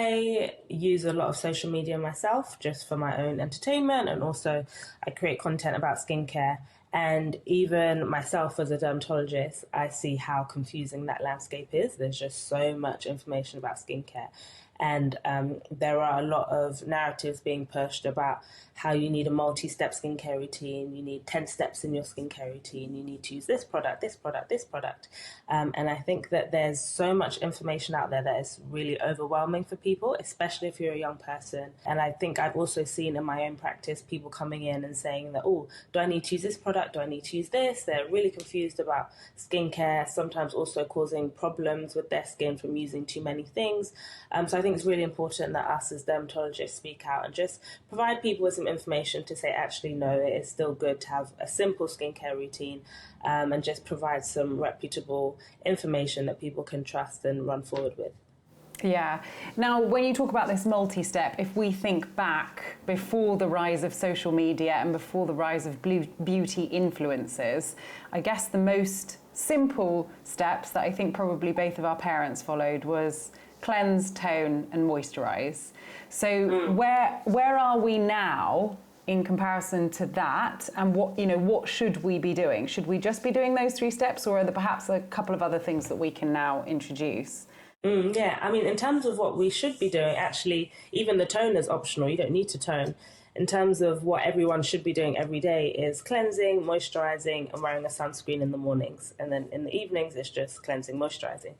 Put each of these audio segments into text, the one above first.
I use a lot of social media myself just for my own entertainment, and also I create content about skincare. And even myself as a dermatologist, I see how confusing that landscape is. There's just so much information about skincare. And there are a lot of narratives being pushed about how you need a multi-step skincare routine, you need 10 steps in your skincare routine, you need to use this product, this product, this product. And I think that there's so much information out there that is really overwhelming for people, especially if you're a young person. And I think I've also seen in my own practice people coming in and saying that, oh, do I need to use this product? Do I need to use this? They're really confused about skincare, sometimes also causing problems with their skin from using too many things. So I think it's really important that us as dermatologists speak out and just provide people with some information to say, actually, no, it is still good to have a simple skincare routine, and just provide some reputable information that people can trust and run forward with. Yeah. Now, when you talk about this multi-step, if we think back before the rise of social media and before the rise of beauty influencers, I guess the most simple steps that I think probably both of our parents followed was cleanse, tone, and moisturize. So where are we now in comparison to that, and what should we be doing? Should we just be doing those 3 steps, or are there perhaps a couple of other things that we can now introduce? Yeah, I mean, in terms of what we should be doing, actually, even the tone is optional. You don't need to tone. In terms of what everyone should be doing every day is cleansing, moisturizing, and wearing a sunscreen in the mornings. And then in the evenings, it's just cleansing, moisturizing.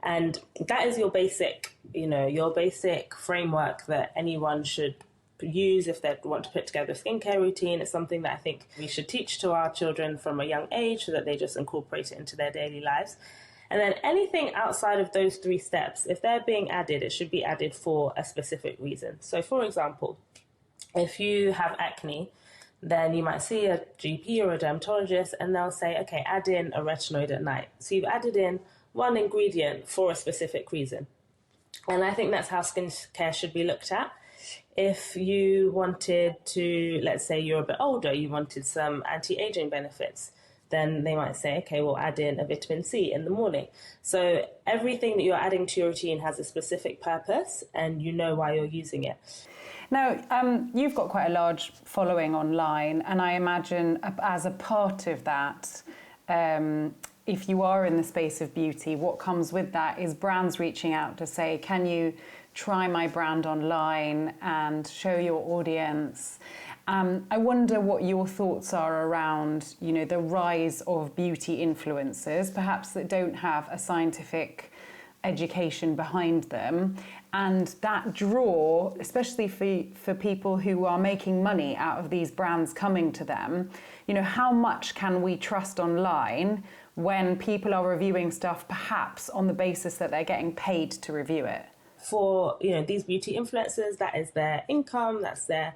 And that is your basic framework that anyone should use if they want to put together a skincare routine. It's something that I think we should teach to our children from a young age so that they just incorporate it into their daily lives. And then anything outside of those 3 steps, if they're being added, it should be added for a specific reason. So, for example, if you have acne, then you might see a GP or a dermatologist and they'll say, okay, add in a retinoid at night. So you've added in one ingredient for a specific reason. And I think that's how skincare should be looked at. If you wanted to, let's say you're a bit older, you wanted some anti-aging benefits, then they might say, okay, we'll add in a vitamin C in the morning. So everything that you're adding to your routine has a specific purpose and you know why you're using it. Now, you've got quite a large following online, and I imagine as a part of that, if you are in the space of beauty, what comes with that is brands reaching out to say, can you try my brand online and show your audience? I wonder what your thoughts are around, the rise of beauty influencers, perhaps that don't have a scientific education behind them, and that draw, especially for people who are making money out of these brands coming to them. How much can we trust online when people are reviewing stuff perhaps on the basis that they're getting paid to review it? For these beauty influencers, that is their income, that's their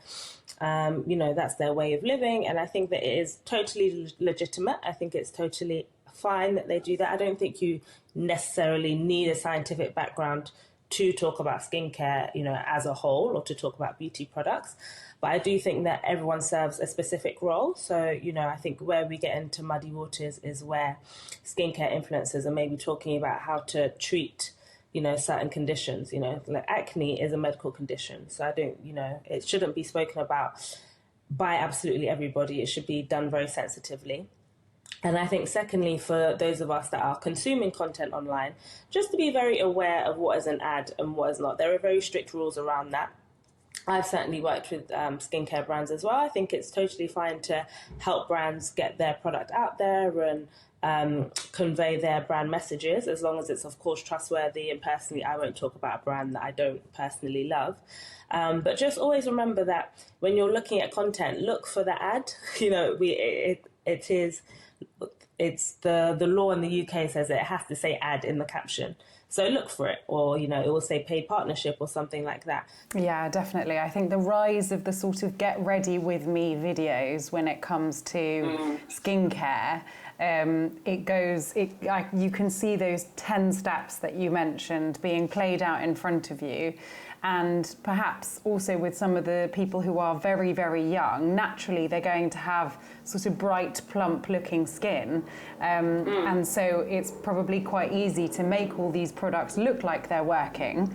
that's their way of living, and I think that it is totally legitimate. I think it's totally fine that they do that. I don't think you necessarily need a scientific background to talk about skincare, as a whole, or to talk about beauty products. But I do think that everyone serves a specific role. So, I think where we get into muddy waters is where skincare influencers are maybe talking about how to treat certain conditions. Like acne is a medical condition. So I don't, it shouldn't be spoken about by absolutely everybody. It should be done very sensitively. And I think secondly, for those of us that are consuming content online, just to be very aware of what is an ad and what is not. There are very strict rules around that. I've certainly worked with skincare brands as well. I think it's totally fine to help brands get their product out there and convey their brand messages, as long as it's, of course, trustworthy. And personally, I won't talk about a brand that I don't personally love. But just always remember that when you're looking at content, look for the ad. It's the law in the UK says that it has to say ad in the caption. So look for it, or, it will say paid partnership or something like that. Yeah, definitely. I think the rise of the sort of get ready with me videos when it comes to skincare, you can see those 10 steps that you mentioned being played out in front of you. And perhaps also with some of the people who are very, very young, naturally they're going to have sort of bright, plump looking skin. And so it's probably quite easy to make all these products look like they're working.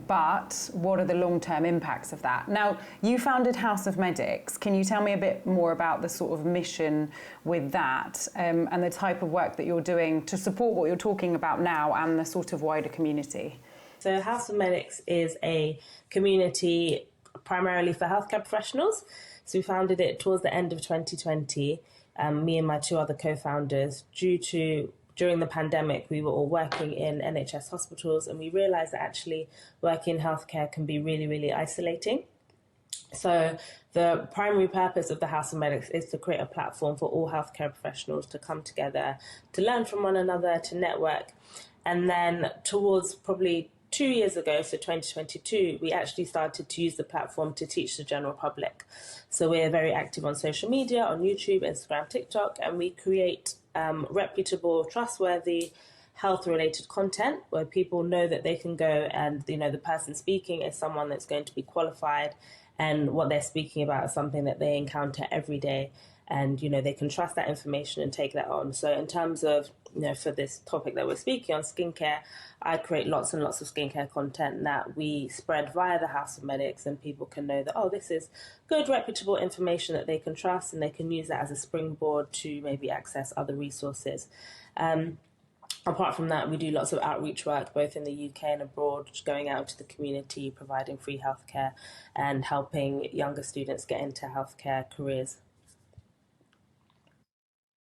but what are the long-term impacts of that? Now, you founded House of Medics. Can you tell me a bit more about the sort of mission with that, and the type of work that you're doing to support what you're talking about now and the sort of wider community? So House of Medics is a community primarily for healthcare professionals. So we founded it towards the end of 2020, me and my two other co-founders, during the pandemic, we were all working in NHS hospitals, and we realised that actually working in healthcare can be really, really isolating. So the primary purpose of the House of Medics is to create a platform for all healthcare professionals to come together, to learn from one another, to network. And then towards probably 2 years ago, so 2022, we actually started to use the platform to teach the general public. So we're very active on social media, on YouTube, Instagram, TikTok, and we create reputable, trustworthy, health-related content where people know that they can go and, the person speaking is someone that's going to be qualified, and what they're speaking about is something that they encounter every day. And, they can trust that information and take that on. So in terms of, for this topic that we're speaking on, skincare, I create lots and lots of skincare content that we spread via the House of Medics, and people can know that, this is good, reputable information that they can trust, and they can use that as a springboard to maybe access other resources. Apart from that, we do lots of outreach work, both in the UK and abroad, going out to the community, providing free healthcare and helping younger students get into healthcare careers.